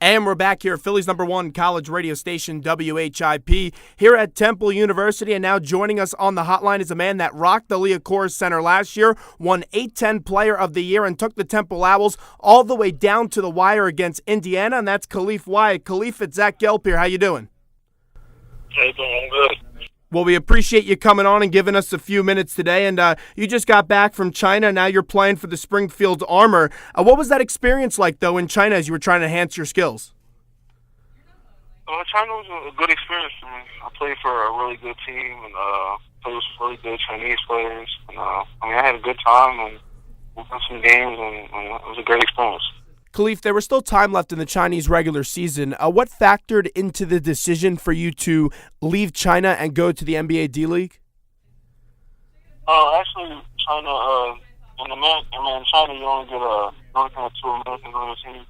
And we're back here, Philly's #1 college radio station, WHIP, here at Temple University. And now joining us on the hotline is a man that rocked the Liacouras Center last year, won A-10 Player of the Year, and took the Temple Owls all the way down to the wire against Indiana, and that's Khalif Wyatt. Khalif, it's Zach Gelb here. How you doing? Hey, doing good. Well, we appreciate you coming on and giving us a few minutes today. And you just got back from China. Now you're playing for the Springfield Armor. What was that experience like, though, in China as you were trying to enhance your skills? China was a good experience for me. I played for a really good team and played with some really good Chinese players. And, I had a good time and we won some games, and it was a great experience. Khalif, there was still time left in the Chinese regular season. What factored into the decision for you to leave China and go to the NBA D-League? Actually, China, in China, you only get two Americans on the team.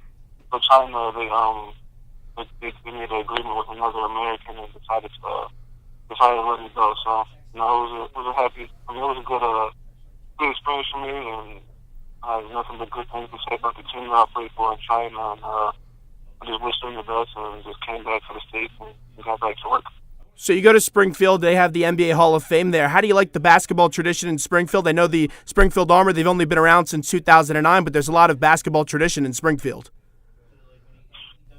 So China, they made an agreement with another American and decided to let me go. So, it was it was a good experience for me, and I have nothing but good things to say about the team that I played for in China. And I just wished them the best and just came back to the States and got back to work. So you go to Springfield. They have the NBA Hall of Fame there. How do you like the basketball tradition in Springfield? I know the Springfield Armor, they've only been around since 2009, but there's a lot of basketball tradition in Springfield.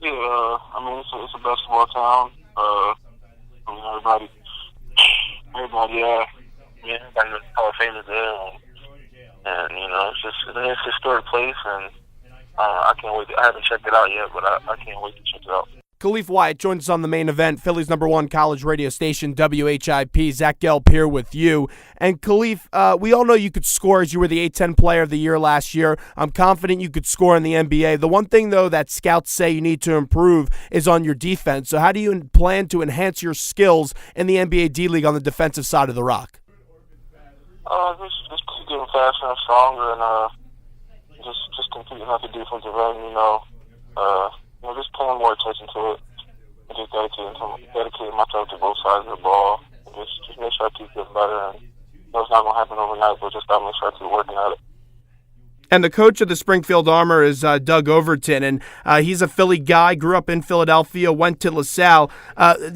Yeah, it's a basketball town. Everybody in the Hall of Fame is there. And it's a historic place, and I can't wait. I haven't checked it out yet, but I can't wait to check it out. Khalif Wyatt joins us on the main event, Philly's #1 college radio station, WHIP. Zach Gelb here with you. And Khalif, we all know you could score as you were the A-10 Player of the Year last year. I'm confident you could score in the NBA. The one thing, though, that scouts say you need to improve is on your defense. So how do you plan to enhance your skills in the NBA D-League on the defensive side of the rock? Just keep getting faster and stronger, and just competing at the defensive end. Just paying more attention to it, and just dedicating myself to both sides of the ball, and just make sure I keep getting better. And it's not gonna happen overnight, but just gotta make sure I keep working at it. And the coach of the Springfield Armor is Doug Overton, and he's a Philly guy, grew up in Philadelphia, went to LaSalle.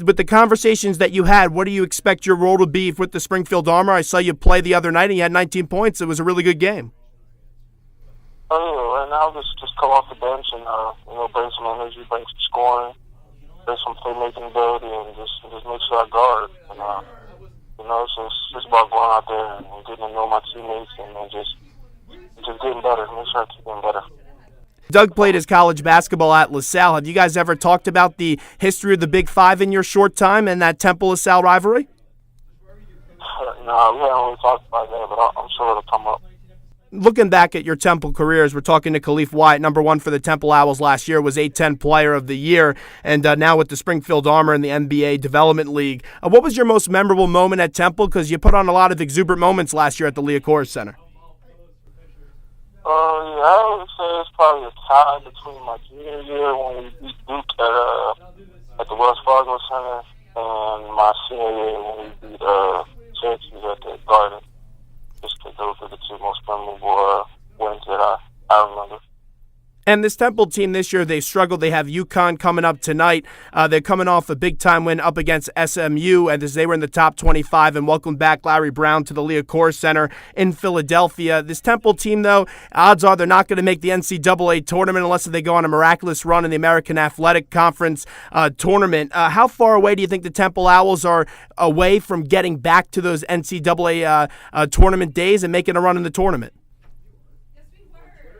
With the conversations that you had, what do you expect your role to be with the Springfield Armor? I saw you play the other night, and you had 19 points. It was a really good game. Oh, yeah, right now just come off the bench and, bring some energy, bring some scoring, bring some playmaking ability, and just make sure I guard. And, it's just about going out there and getting to know my teammates and just getting better, make sure I keep getting better. Doug played his college basketball at LaSalle. Have you guys ever talked about the history of the Big Five in your short time and that Temple-LaSalle rivalry? No, we haven't really talked about that, but I'm sure it'll come up. Looking back at your Temple careers, we're talking to Khalif Wyatt, #1 for the Temple Owls last year, was A-10 Player of the Year, and now with the Springfield Armor in the NBA Development League. What was your most memorable moment at Temple? Because you put on a lot of exuberant moments last year at the Liacouras Center. I would say it's probably a tie between my junior year when we beat Duke at the Wells Fargo Center and my senior year when we beat Syracuse at the Garden. Those are the two most memorable wins that I remember. And this Temple team this year, they struggled. They have UConn coming up tonight. They're coming off a big-time win up against SMU, and as they were in the top 25, and welcomed back Larry Brown to the Liacouras Center in Philadelphia. This Temple team, though, odds are they're not going to make the NCAA tournament unless they go on a miraculous run in the American Athletic Conference tournament. How far away do you think the Temple Owls are away from getting back to those NCAA tournament days and making a run in the tournament?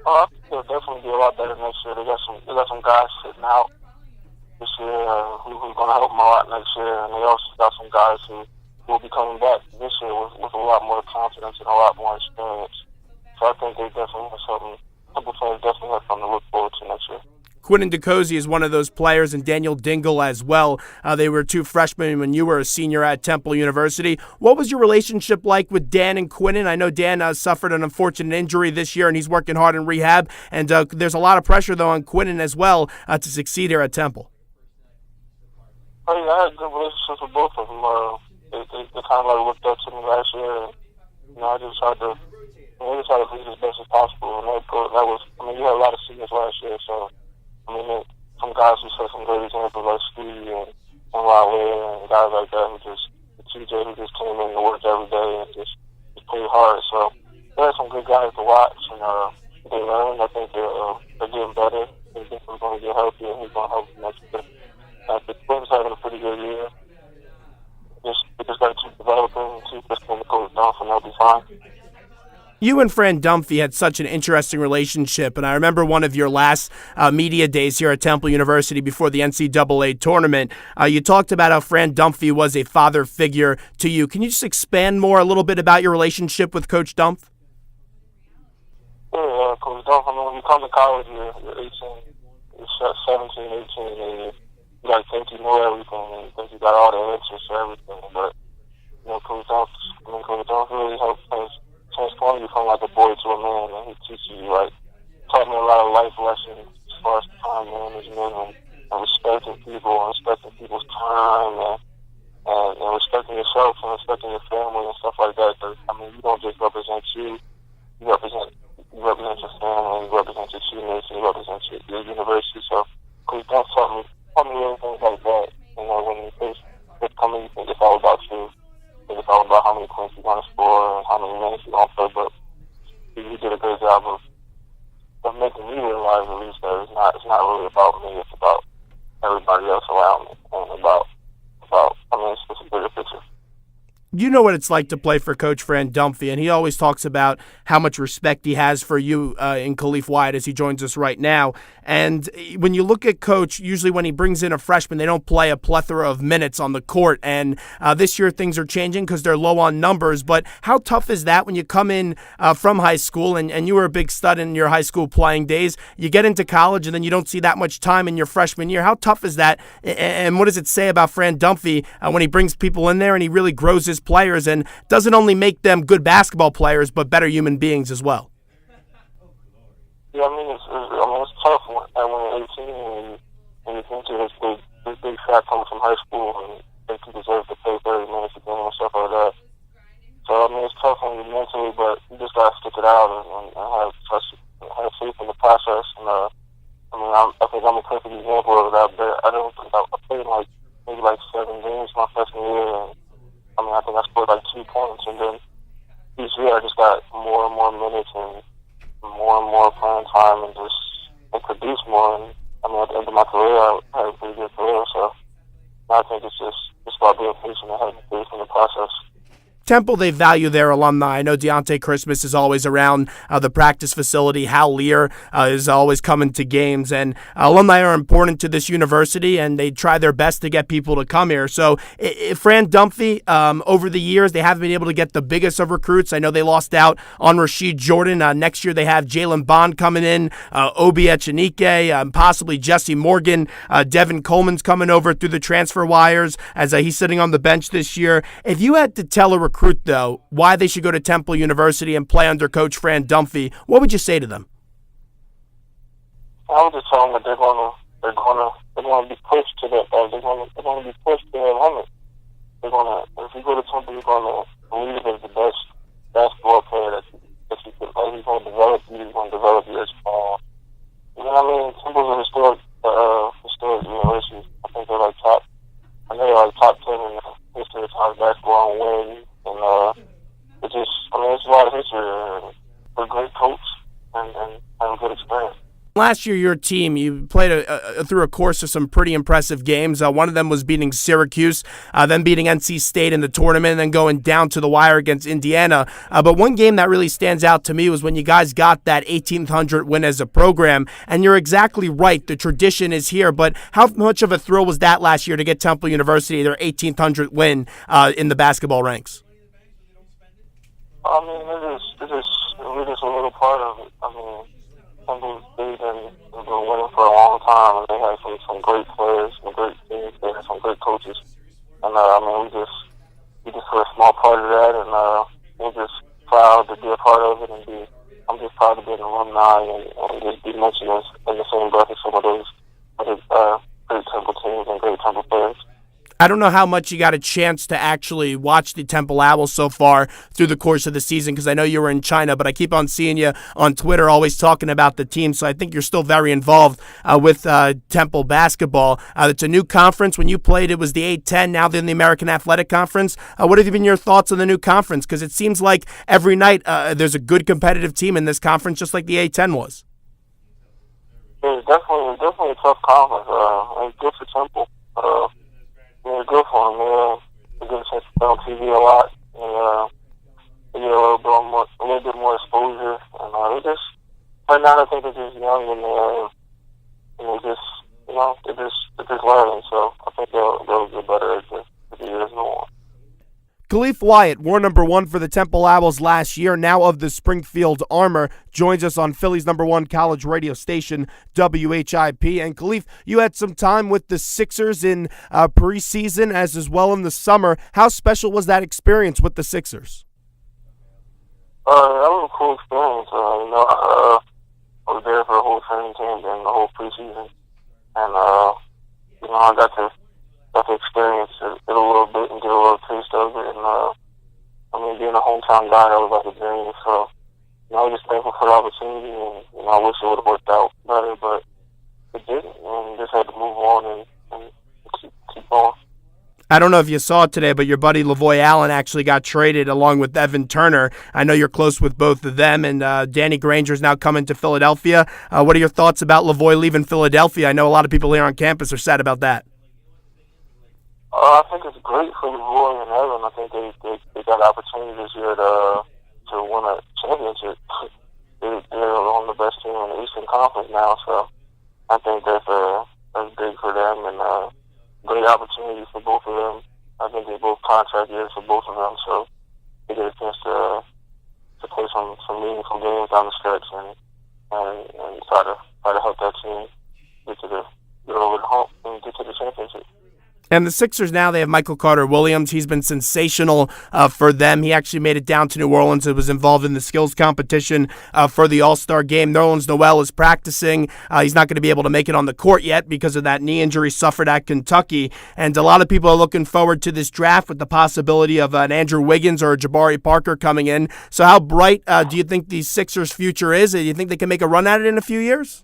I think they'll definitely be a lot better next year. They got some guys sitting out this year who's going to help them a lot next year, and they also got some guys who will be coming back this year with a lot more confidence and a lot more experience. So I think they definitely have something. Temple fans definitely have something to look forward to next year. Quinton DeCozy is one of those players, and Daniel Dingle as well. They were two freshmen when you were a senior at Temple University. What was your relationship like with Dan and Quinton? I know Dan suffered an unfortunate injury this year, and he's working hard in rehab. And there's a lot of pressure, though, on Quinton as well to succeed here at Temple. Oh, yeah, I had a good relationship with both of them. They kind of looked up to me last year, and I just tried to lead as best as possible. And that was, you had a lot of seniors last year, so. some guys who set some great examples like Steve and Wyatt and guys like that TJ who just came in to work every day and just played hard. So there are some good guys to watch, and they learn. I think they're getting better. They think we're going to get healthy, and he's going to help them next year. The Twins having a pretty good year. We just got to keep developing and keep listening to Coach Dunphy, and they'll be fine. You and Fran Dunphy had such an interesting relationship, and I remember one of your last media days here at Temple University before the NCAA tournament. You talked about how Fran Dunphy was a father figure to you. Can you just expand more a little bit about your relationship with Coach Dunphy? Yeah, Coach Dunphy, I mean, when you come to college, you're 18, you're 17, 18, and you got to think you know everything, and you think you got all the answers to everything. But, Coach Dunphy really helps us transform you from like a boy to a man, and he teaches you, taught me a lot of life lessons as far as time management and respecting people and respecting people's time and respecting yourself and respecting your family and stuff like that. But, I mean, you don't just represent you represent your family, you represent your teammates, and you represent your university. So, Coach Dunphy taught me little things like that. When you first come in, you think it's all about you. It's all about how many points you're going to score and how many minutes you're going to play. But he did a great job of making me realize, at least, that it's not really about me. It's about everybody else around me and about it's a bigger picture. You know what it's like to play for Coach Fran Dunphy, and he always talks about how much respect he has for you in Khalif Wyatt as he joins us right now. And when you look at Coach, usually when he brings in a freshman, they don't play a plethora of minutes on the court. And this year things are changing because they're low on numbers. But how tough is that when you come in from high school and you were a big stud in your high school playing days? You get into college and then you don't see that much time in your freshman year. How tough is that? And what does it say about Fran Dunphy when he brings people in there and he really grows his players and doesn't only make them good basketball players but better human beings as well? Yeah, I mean, it's tough when you're 18 and you think you're this big shot coming from high school and think you deserve to play 30 minutes a game and stuff like that. So, I mean, it's tough on you mentally, but you just got to stick it out and have faith in the process. And, I think I'm a perfect example of that, but I don't think I played maybe 7 games my freshman year, and I think I scored 2 points, and then each year I just got more and more minutes and more playing time and produce more. And at the end of my career, I had a pretty good career. So I think it's just about being patient and having faith in the process. Temple, they value their alumni. I know Deontay Christmas is always around the practice facility. Hal Lear is always coming to games. And alumni are important to this university, and they try their best to get people to come here. So Fran Dunphy, over the years, they haven't been able to get the biggest of recruits. I know they lost out on Rashid Jordan. Next year, they have Jalen Bond coming in, Obi Echenike, possibly Jesse Morgan. Devin Coleman's coming over through the transfer wires as he's sitting on the bench this year. If you had to tell a recruit, though, why they should go to Temple University and play under Coach Fran Dunphy, what would you say to them? I would just tell them that they're going to be pushed to their they're going to be pushed to their limit. If you go to Temple, you're going to believe as the best basketball player that you could play. He's going to develop you. He's going to develop you as you know what I mean? Temple's a historic university. I think they're top. I know they're top 10 in the history of college basketball and winning. And it's a lot of history. We're a great coach and have a good experience. Last year, your team, you played through a course of some pretty impressive games. One of them was beating Syracuse, then beating NC State in the tournament, and then going down to the wire against Indiana. But one game that really stands out to me was when you guys got that 1,800 win as a program. And you're exactly right. The tradition is here. But how much of a thrill was that last year to get Temple University their 1,800 win in the basketball ranks? I mean, we're just a little part of it. I mean, Temple's been winning for a long time, and they have some great players, some great teams, they have some great coaches. And we just were a small part of that, and we're just proud to be a part of it, and I'm just proud to be an alumni and just be mentioned in the same breath as some of those other great Temple teams and great Temple players. I don't know how much you got a chance to actually watch the Temple Owls so far through the course of the season, because I know you were in China, but I keep on seeing you on Twitter always talking about the team, so I think you're still very involved with Temple basketball. It's a new conference. When you played, it was the A-10. Now they're in the American Athletic Conference. What have been your thoughts on the new conference? Because it seems like every night there's a good competitive team in this conference, just like the A-10 was. It's definitely a tough conference. It's good for Temple. It's good for them. They get a chance to play on TV a lot. And, they get a little bit more exposure. And they just right now I think they're just young and they're just learning. So I think they'll get better as the years go on. Khalif Wyatt, war number 1 for the Temple Owls last year, now of the Springfield Armor, joins us on Philly's #1 college radio station, WHIP. And Khalif, you had some time with the Sixers in preseason as well in the summer. How special was that experience with the Sixers? That was a cool experience. I was there for the whole training camp and the whole preseason. And, I got to experience it a little bit and get a little taste of it. And, being a hometown guy, that was like a dream. So, I was just thankful for the opportunity, and I wish it would have worked out better, but it didn't. And just had to move on and keep going. I don't know if you saw it today, but your buddy Lavoy Allen actually got traded along with Evan Turner. I know you're close with both of them, and Danny Granger's now coming to Philadelphia. What are your thoughts about Lavoy leaving Philadelphia? I know a lot of people here on campus are sad about that. I think it's great for Lavoy and Evan. I think they got an opportunity this year to win a championship. They're on the best team in the Eastern Conference now, so I think that's big for them and great opportunity for both of them. I think they're both contract years for both of them, so they get a chance to play some meaningful games down the stretch and try to help that team get over the hump and get to the championship. And the Sixers now, they have Michael Carter-Williams. He's been sensational for them. He actually made it down to New Orleans and was involved in the skills competition for the All-Star game. Nerlens Noel is practicing. He's not going to be able to make it on the court yet because of that knee injury suffered at Kentucky. And a lot of people are looking forward to this draft with the possibility of an Andrew Wiggins or a Jabari Parker coming in. So how bright do you think the Sixers' future is? Do you think they can make a run at it in a few years?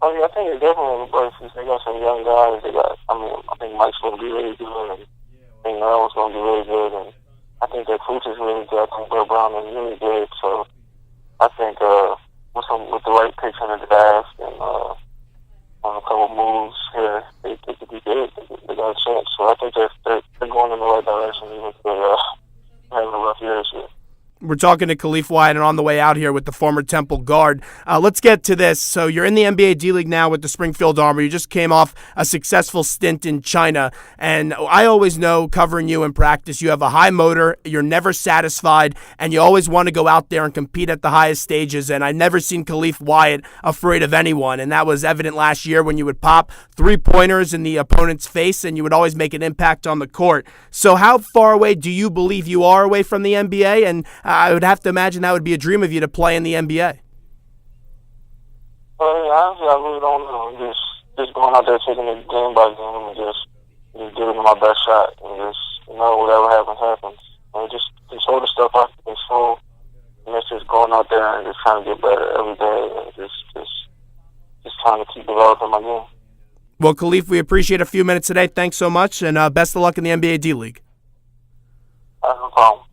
I think it's definitely bright since they got some young guys. I think Mike's going to be really good, and I think Noel's going to be really good, and I think their coach is really good. I think Bill Brown is really good. So I think with the right picks in the draft and on a couple moves here, they could be good. They got a chance. So I think they're going in the right direction, even if they're having a rough year this year. We're talking to Khalif Wyatt and on the way out here with the former Temple guard. Let's get to this. So you're in the NBA D-League now with the Springfield Armor. You just came off a successful stint in China. And I always know, covering you in practice, you have a high motor, you're never satisfied, and you always want to go out there and compete at the highest stages. And I've never seen Khalif Wyatt afraid of anyone. And that was evident last year when you would pop 3-pointers in the opponent's face and you would always make an impact on the court. So how far away do you believe you are away from the NBA? And I would have to imagine that would be a dream of you to play in the NBA. Honestly, I really don't know. Just going out there, taking it game by game, and just giving it my best shot, and just whatever happens. And just control the stuff I can control, and it's just going out there and just trying to get better every day, and just trying to keep developing my game. Well, Khalif, we appreciate a few minutes today. Thanks so much, and best of luck in the NBA D-League. No problem.